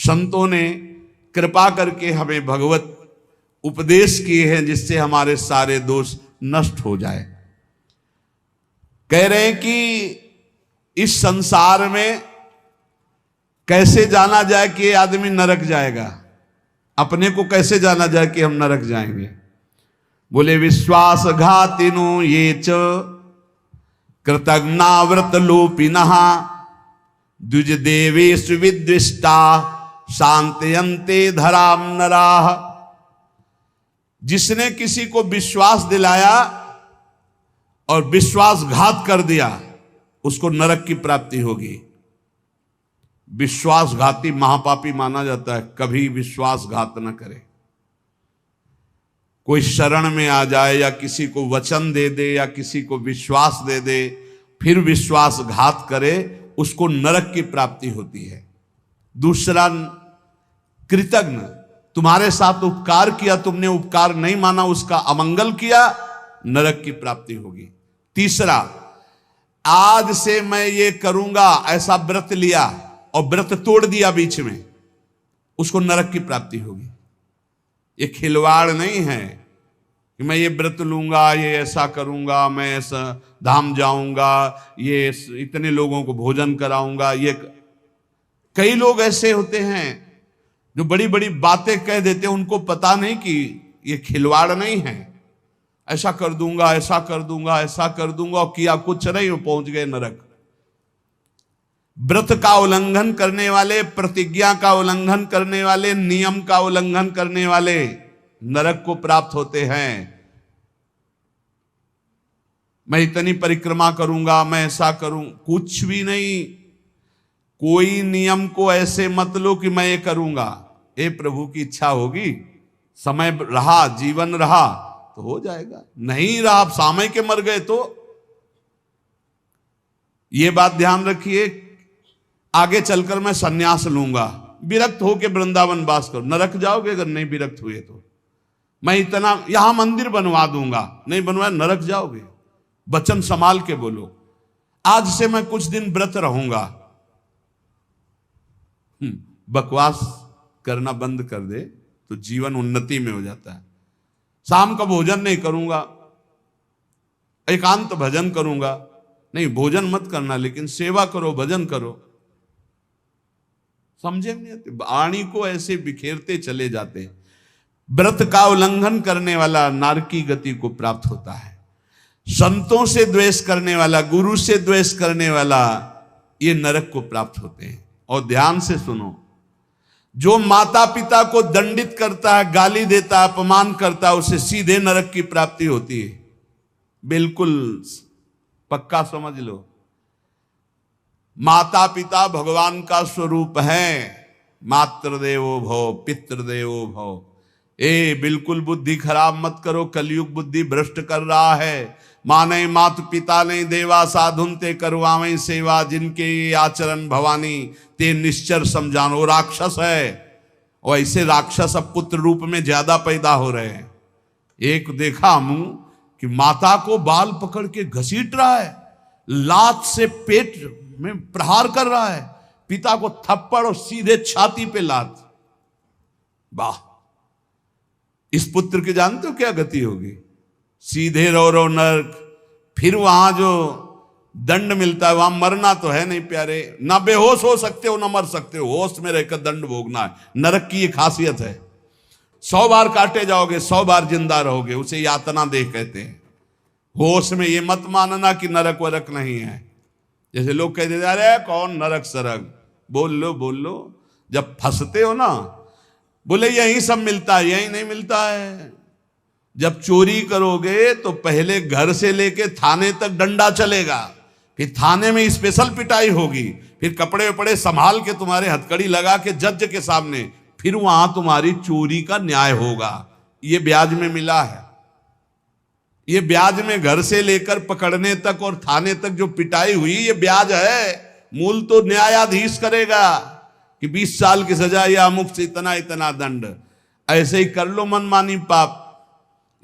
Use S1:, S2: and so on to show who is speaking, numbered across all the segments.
S1: संतों ने कृपा करके हमें भगवत उपदेश किए हैं जिससे हमारे सारे दोष नष्ट हो जाए। कह रहे हैं कि इस संसार में कैसे जाना जाए कि ये आदमी नरक जाएगा, अपने को कैसे जाना जाए कि हम नरक जाएंगे। बोले विश्वासघातिनो ये च कृतज्ञाव्रत लोपिनः द्विज देवेषु विद्विष्टा शांतयन्ते धराम नराः। जिसने किसी को विश्वास दिलाया और विश्वासघात कर दिया उसको नरक की प्राप्ति होगी। विश्वासघाती महापापी माना जाता है, कभी विश्वासघात न करे। कोई शरण में आ जाए या किसी को वचन दे दे या किसी को विश्वास दे दे फिर विश्वासघात करे, उसको नरक की प्राप्ति होती है। दूसरा, कृतज्ञ, तुम्हारे साथ उपकार किया, तुमने उपकार नहीं माना, उसका अमंगल किया, नरक की प्राप्ति होगी। तीसरा, आज से मैं ये करूंगा ऐसा व्रत लिया और व्रत तोड़ दिया बीच में, उसको नरक की प्राप्ति होगी। ये खिलवाड़ नहीं है कि मैं ये व्रत लूंगा, ये ऐसा करूंगा, मैं ऐसा धाम जाऊंगा, ये इतने लोगों को भोजन कराऊंगा। ये कई लोग ऐसे होते हैं जो बड़ी बड़ी बातें कह देते हैं, उनको पता नहीं कि ये खिलवाड़ नहीं है। ऐसा कर दूंगा, ऐसा कर दूंगा, ऐसा कर दूंगा, और किया कुछ नहीं, पहुंच गए नरक। व्रत का उल्लंघन करने वाले, प्रतिज्ञा का उल्लंघन करने वाले, नियम का उल्लंघन करने वाले नरक को प्राप्त होते हैं। मैं इतनी परिक्रमा करूंगा, मैं ऐसा करूं, कुछ भी नहीं। कोई नियम को ऐसे मत लो कि मैं ये करूंगा। ए प्रभु की इच्छा होगी, समय रहा, जीवन रहा तो हो जाएगा, नहीं रहा, आप सामय के मर गए तो। ये बात ध्यान रखिए, आगे चलकर मैं सन्यास लूंगा, विरक्त होके वृंदावन वास करो, नरक जाओगे अगर नहीं विरक्त हुए तो। मैं इतना यहां मंदिर बनवा दूंगा, नहीं बनवाया नरक जाओगे। वचन संभाल के बोलो, आज से मैं कुछ दिन व्रत रहूंगा। बकवास करना बंद कर दे तो जीवन उन्नति में हो जाता है। शाम का भोजन नहीं करूंगा, एकांत भजन करूंगा, नहीं भोजन मत करना लेकिन सेवा करो, भजन करो। समझे नहीं आते, वाणी को ऐसे बिखेरते चले जाते हैं। व्रत का उल्लंघन करने वाला नारकी गति को प्राप्त होता है। संतों से द्वेष करने वाला, गुरु से द्वेष करने वाला, ये नरक को प्राप्त होते हैं। और ध्यान से सुनो, जो माता पिता को दंडित करता है, गाली देता है, अपमान करता है, उसे सीधे नरक की प्राप्ति होती है। बिल्कुल पक्का समझ लो। माता पिता भगवान का स्वरूप है। मातृदेवो भव पितृदेवो भव। बिल्कुल बुद्धि खराब मत करो, कलयुग बुद्धि भ्रष्ट कर रहा है। माने मात पिता ने देवा साधुन ते करवावें सेवा, जिनके ये आचरण भवानी ते निश्चर समझानो। राक्षस है, और ऐसे राक्षस अब पुत्र रूप में ज्यादा पैदा हो रहे हैं। एक देखा मुंह कि माता को बाल पकड़ के घसीट रहा है, लात से पेट में प्रहार कर रहा है, पिता को थप्पड़ और सीधे छाती पे लात। वाह, इस पुत्र की जानते हो क्या गति होगी? सीधे रो नरक। फिर वहां जो दंड मिलता है, वहां मरना तो है नहीं प्यारे, ना बेहोश हो सकते हो ना मर सकते हो, होश में रहकर दंड भोगना है। नरक की ये खासियत है। 100 बार काटे जाओगे, 100 बार जिंदा रहोगे, उसे यातना देह कहते हैं। होश में ये मत मानना कि नरक वरक नहीं है। जैसे लोग कह देते अरे कौन नरक सरक, बोल लो, जब फंसते हो ना, बोले यही सब मिलता है, यही नहीं मिलता है। जब चोरी करोगे तो पहले घर से लेके थाने तक डंडा चलेगा, फिर थाने में स्पेशल पिटाई होगी, फिर कपड़े वपड़े संभाल के तुम्हारे हथकड़ी लगा के जज के सामने, फिर वहां तुम्हारी चोरी का न्याय होगा। ये ब्याज में मिला है। ये ब्याज में घर से लेकर पकड़ने तक और थाने तक जो पिटाई हुई, ये ब्याज है। मूल तो न्यायाधीश करेगा कि 20 साल की सजा या अमुक से इतना इतना दंड। ऐसे ही कर लो मनमानी पाप,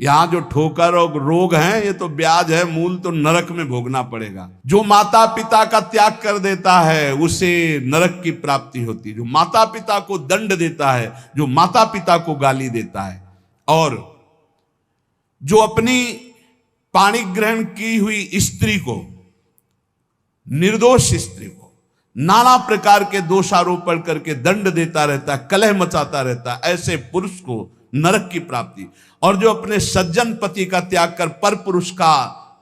S1: यहां जो ठोकर और रोग हैं ये तो ब्याज है, मूल तो नरक में भोगना पड़ेगा। जो माता पिता का त्याग कर देता है उसे नरक की प्राप्ति होती है। जो माता पिता को दंड देता है, जो माता पिता को गाली देता है, और जो अपनी पाणी ग्रहण की हुई स्त्री को, निर्दोष स्त्री को नाना प्रकार के दोषारोपण करके दंड देता रहता है, कलह मचाता रहता है, ऐसे पुरुष को नरक की प्राप्ति। और जो अपने सज्जन पति का त्याग कर पर पुरुष का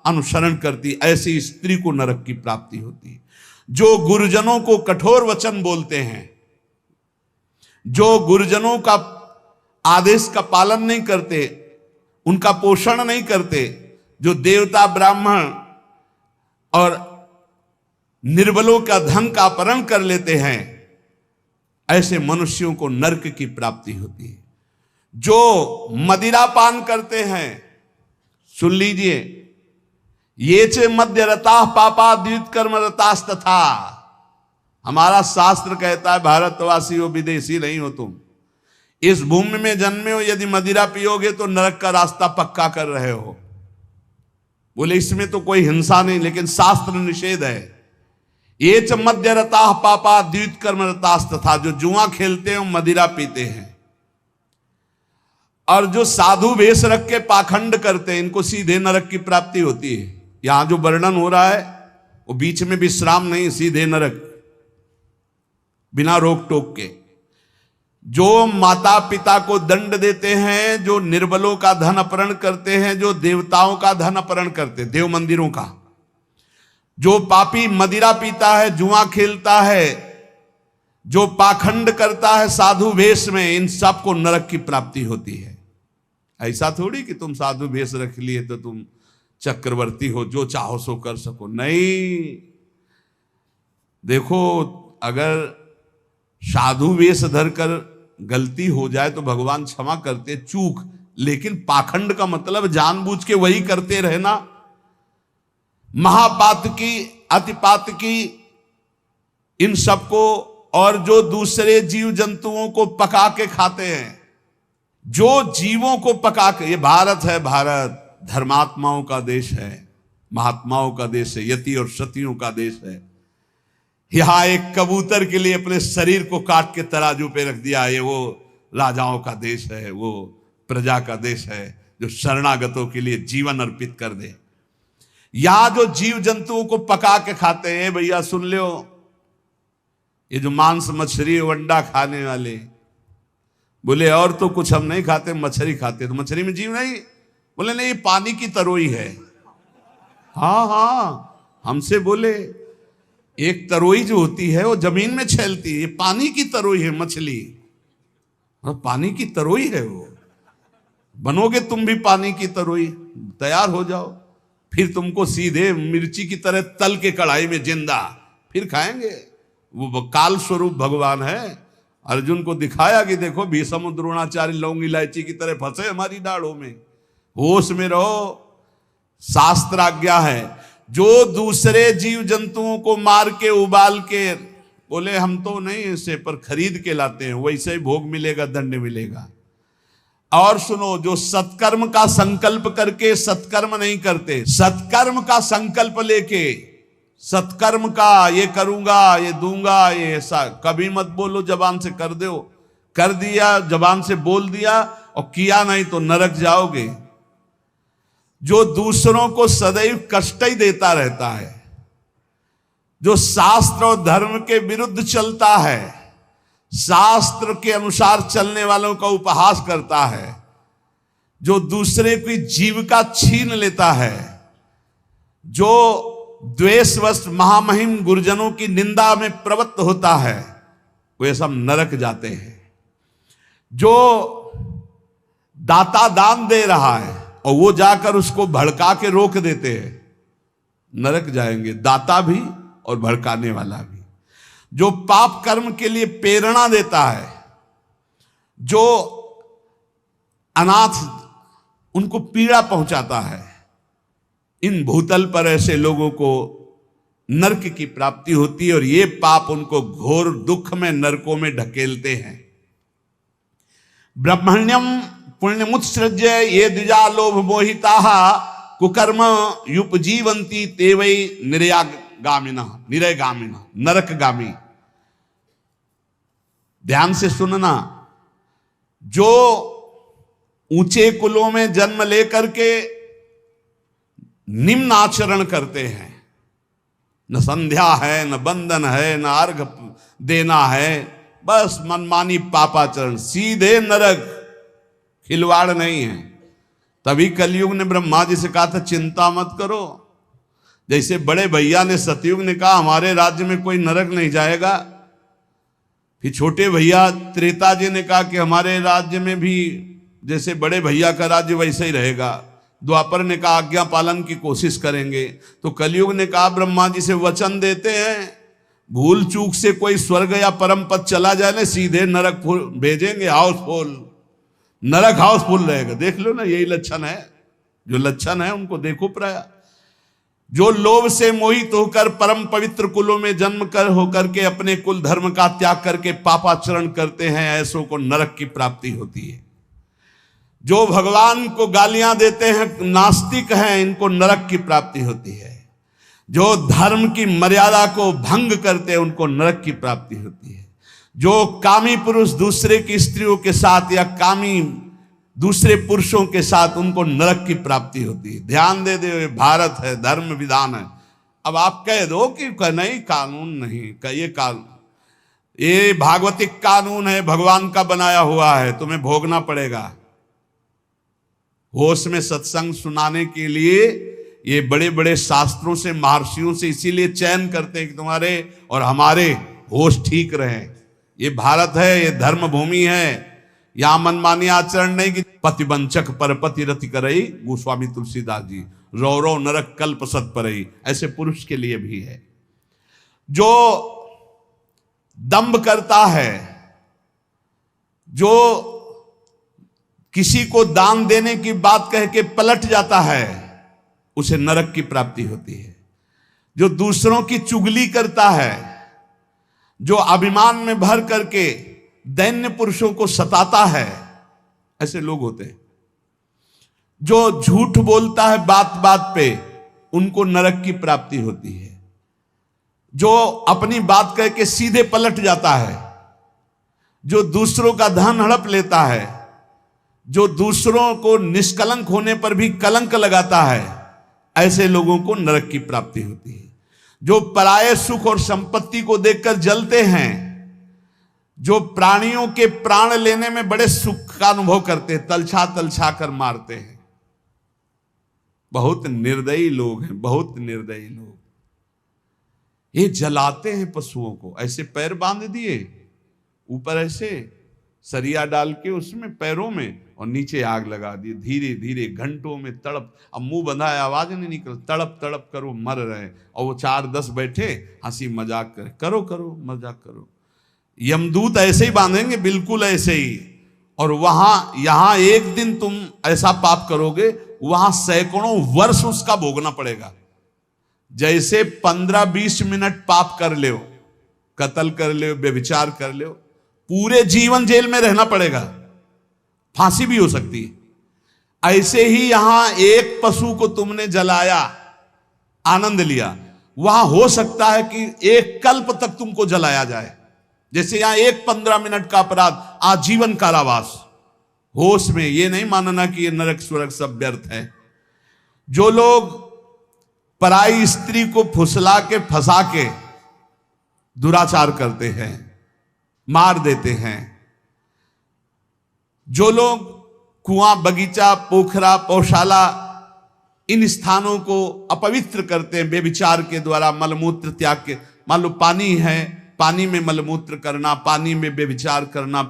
S1: अनुसरण करती, ऐसी स्त्री को नरक की प्राप्ति होती। जो गुरुजनों को कठोर वचन बोलते हैं, जो गुरुजनों का आदेश का पालन नहीं करते, उनका पोषण नहीं करते, जो देवता ब्राह्मण और निर्बलों का धन का अपहरण कर लेते हैं, ऐसे मनुष्यों को नरक की प्राप्ति होती है। जो मदिरा पान करते हैं, सुन लीजिए, ये चे मध्य रता पापा द्वित कर्म रतास तथा। हमारा शास्त्र कहता है भारतवासी हो, विदेशी नहीं हो तुम, इस भूमि में जन्मे हो, यदि मदिरा पियोगे तो नरक का रास्ता पक्का कर रहे हो। बोले इसमें तो कोई हिंसा नहीं, लेकिन शास्त्र निषेध है। ये च मध्य रता पापा द्वित कर्म रतास तथा। जो जुआ खेलते हैं मदिरा पीते हैं, और जो साधु वेश रख के पाखंड करते हैं, इनको सीधे नरक की प्राप्ति होती है। यहां जो वर्णन हो रहा है वो बीच में विश्राम नहीं, सीधे नरक, बिना रोक टोक के। जो माता पिता को दंड देते हैं, जो निर्बलों का धन अपहरण करते हैं, जो देवताओं का धन अपहरण करते, देव मंदिरों का, जो पापी मदिरा पीता है, जुआ खेलता है, जो पाखंड करता है साधु वेश में, इन सबको नरक की प्राप्ति होती है। ऐसा थोड़ी कि तुम साधु वेश रख लिए तो तुम चक्रवर्ती हो, जो चाहो सो कर सको, नहीं। देखो, अगर साधु वेश धरकर गलती हो जाए तो भगवान क्षमा करते, चूक, लेकिन पाखंड का मतलब जानबूझ के वही करते रहना, महापात की, अतिपात की, इन सबको। और जो दूसरे जीव जंतुओं को पका के खाते हैं, जो जीवों को पका के, ये भारत है, भारत धर्मात्माओं का देश है, महात्माओं का देश है, यति और सतियों का देश है। यहां एक कबूतर के लिए अपने शरीर को काट के तराजू पे रख दिया, ये वो राजाओं का देश है, वो प्रजा का देश है जो शरणागतों के लिए जीवन अर्पित कर दे। यहां जो जीव जंतुओं को पका के खाते हैं, भैया सुन लो, ये जो मांस मछली अंडा खाने वाले, बोले और तो कुछ हम नहीं खाते, मछली खाते। तो मछली में जीव नहीं? बोले नहीं, ये पानी की तरोई है। हाँ हाँ, हमसे बोले एक तरोई जो होती है वो जमीन में छेलती है, ये पानी की तरोई है मछली। और पानी की तरोई है वो, बनोगे तुम भी पानी की तरोई, तैयार हो जाओ, फिर तुमको सीधे मिर्ची की तरह तल के कढ़ाई में जिंदा फिर खाएंगे। वो काल स्वरूप भगवान है। अर्जुन को दिखाया कि देखो भीष्म द्रोणाचार्य लौंग इलायची की तरह फंसे हमारी दाढ़ों में, होश में रहो, शास्त्र आज्ञा है। जो दूसरे जीव जंतुओं को मार के उबाल के, बोले हम तो नहीं इसे पर खरीद के लाते हैं, वैसे ही भोग मिलेगा, दंड मिलेगा। और सुनो, जो सत्कर्म का संकल्प करके सत्कर्म नहीं करते, सत्कर्म का संकल्प लेके, सत्कर्म का ये करूंगा, ये दूंगा, ये ऐसा, कभी मत बोलो, जबान से कर दो, कर दिया, जबान से बोल दिया और किया नहीं तो नरक जाओगे। जो दूसरों को सदैव कष्ट ही देता रहता है, जो शास्त्र और धर्म के विरुद्ध चलता है, शास्त्र के अनुसार चलने वालों का उपहास करता है, जो दूसरे की जीविका छीन लेता है, जो द्वेषवश महामहिम गुरुजनों की निंदा में प्रवृत्त होता है, वे सब नरक जाते हैं। जो दाता दान दे रहा है और वो जाकर उसको भड़का के रोक देते हैं, नरक जाएंगे, दाता भी और भड़काने वाला भी। जो पाप कर्म के लिए प्रेरणा देता है, जो अनाथ उनको पीड़ा पहुंचाता है, इन भूतल पर ऐसे लोगों को नरक की प्राप्ति होती है और ये पाप उनको घोर दुख में, नरकों में ढकेलते हैं। ब्रह्मण्यम पुण्यमुत्सृज्य ये द्विजा लोभ मोहिता कुकर्म युपजीवंती ते वै निरयगामिना नरकगामी। ध्यान से सुनना, जो ऊंचे कुलों में जन्म लेकर के निम्न आचरण करते हैं, न संध्या है, न बंधन है, न अर्घ देना है, बस मनमानी पापाचरण, सीधे नरक, खिलवाड़ नहीं है। तभी कलयुग ने ब्रह्मा जी से कहा था चिंता मत करो। जैसे बड़े भैया ने सतयुग ने कहा हमारे राज्य में कोई नरक नहीं जाएगा, फिर छोटे भैया त्रेता जी ने कहा कि हमारे राज्य में भी जैसे बड़े भैया का राज्य वैसे ही रहेगा। द्वापर ने कहा आज्ञा पालन की कोशिश करेंगे। तो कलयुग ने कहा ब्रह्मा जी से वचन देते हैं, भूल चूक से कोई स्वर्ग या परम पद चला जाए ना, सीधे नरक भेजेंगे, हाउसफुल, नरक हाउसफुल रहेगा। देख लो ना, यही लक्षण है, जो लक्षण है उनको देखो प्राय। जो लोभ से मोहित होकर परम पवित्र कुलों में जन्म कर होकर के अपने कुल धर्म का त्याग करके पापाचरण करते हैं, ऐसों को नरक की प्राप्ति होती है। जो भगवान को गालियां देते हैं, नास्तिक हैं, इनको नरक की प्राप्ति होती है। जो धर्म की मर्यादा को भंग करते हैं, उनको नरक की प्राप्ति होती है। जो कामी पुरुष दूसरे की स्त्रियों के साथ या कामी दूसरे पुरुषों के साथ, उनको नरक की प्राप्ति होती है। ध्यान दे दे, भारत है, धर्म विधान है। अब आप कह दो कि नहीं कानून नहीं, ये कानून, ये भागवतिक कानून है, भगवान का बनाया हुआ है, तुम्हें भोगना पड़ेगा। होश में सत्संग सुनाने के लिए ये बड़े बड़े शास्त्रों से, महर्षियों से इसीलिए चयन करते हैं कि तुम्हारे और हमारे होश ठीक रहे। ये भारत है, ये धर्म भूमि है, यहां मनमानी आचरण नहीं कि पतिवंचक पर पति रति करई, गोस्वामी तुलसीदास जी, रौ रौ नरक कल्प सत परई, ऐसे पुरुष के लिए भी है। जो दंभ करता है, जो किसी को दान देने की बात कह के पलट जाता है, उसे नरक की प्राप्ति होती है। जो दूसरों की चुगली करता है, जो अभिमान में भर करके दैन्य पुरुषों को सताता है, ऐसे लोग होते हैं। जो झूठ बोलता है बात बात पे, उनको नरक की प्राप्ति होती है। जो अपनी बात कह के सीधे पलट जाता है, जो दूसरों का धन हड़प लेता है, जो दूसरों को निष्कलंक होने पर भी कलंक लगाता है, ऐसे लोगों को नरक की प्राप्ति होती है। जो पराये सुख और संपत्ति को देखकर जलते हैं, जो प्राणियों के प्राण लेने में बड़े सुख का अनुभव करते हैं, तलछा तलछा कर मारते हैं, बहुत निर्दयी लोग हैं, बहुत निर्दयी लोग। ये जलाते हैं पशुओं को, ऐसे पैर बांध दिए, ऊपर ऐसे सरिया डाल के उसमें पैरों में, और नीचे आग लगा दी, धीरे धीरे घंटों में तड़प, अब मुंह बंधा है, आवाज नहीं निकल, तड़प तड़प कर वो मर रहे, और वो 4-10 बैठे हंसी मजाक करे, करो करो मजाक करो। यमदूत ऐसे ही बांधेंगे, बिल्कुल ऐसे ही। और वहां यहां एक दिन तुम ऐसा पाप करोगे, वहां सैकड़ों वर्ष उसका भोगना पड़ेगा। जैसे 15-20 मिनट पाप कर ले, कत्ल कर ले, व्यभिचार कर ले, पूरे जीवन जेल में रहना पड़ेगा, फांसी भी हो सकती है। ऐसे ही यहां एक पशु को तुमने जलाया, आनंद लिया, वहां हो सकता है कि एक कल्प तक तुमको जलाया जाए। जैसे यहां एक 15 मिनट का अपराध, आजीवन कारावास। होश में ये नहीं मानना कि ये नरक स्वर्ग सब व्यर्थ है। जो लोग पराई स्त्री को फुसला के फंसा के दुराचार करते हैं, मार देते हैं, जो लोग कुआं, बगीचा, पोखरा, पौशाला, इन स्थानों को अपवित्र करते हैं व्यभिचार के द्वारा, मलमूत्र त्याग के, मान लो पानी है, पानी में मलमूत्र करना, पानी में व्यभिचार करना,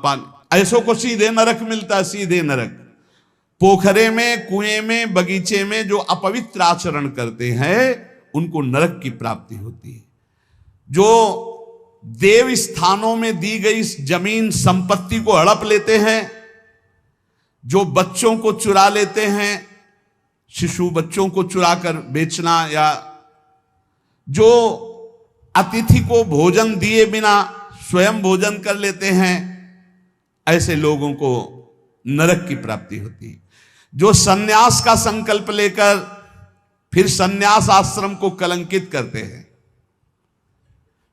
S1: ऐसों को सीधे नरक मिलता है, सीधे नरक। पोखरे में, कुएं में, बगीचे में जो अपवित्र आचरण करते हैं, उनको नरक की प्राप्ति होती है। जो देव स्थानों में दी गई जमीन संपत्ति को हड़प लेते हैं, जो बच्चों को चुरा लेते हैं, शिशु बच्चों को चुरा कर बेचना, या जो अतिथि को भोजन दिए बिना स्वयं भोजन कर लेते हैं, ऐसे लोगों को नरक की प्राप्ति होती है। जो सन्यास का संकल्प लेकर फिर सन्यास आश्रम को कलंकित करते हैं,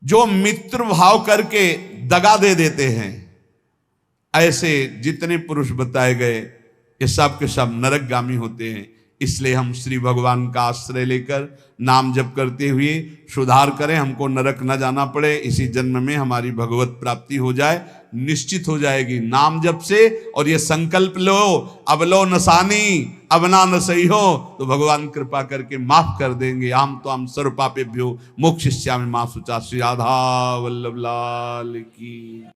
S1: जो मित्र भाव करके दगा दे देते हैं, ऐसे जितने पुरुष बताए गए ये सब के सब नरकगामी होते हैं। इसलिए हम श्री भगवान का आश्रय लेकर नाम जप करते हुए सुधार करें, हमको नरक न जाना पड़े, इसी जन्म में हमारी भगवत प्राप्ति हो जाए, निश्चित हो जाएगी नाम जप से। और ये संकल्प लो, अब लो नसानी अब ना न सही हो, तो भगवान कृपा करके माफ कर देंगे। हम तो हम सर्व पापेभ्यो मोक्षयिष्यामि मा शुचा। श्री राधा वल्लभ लाल की।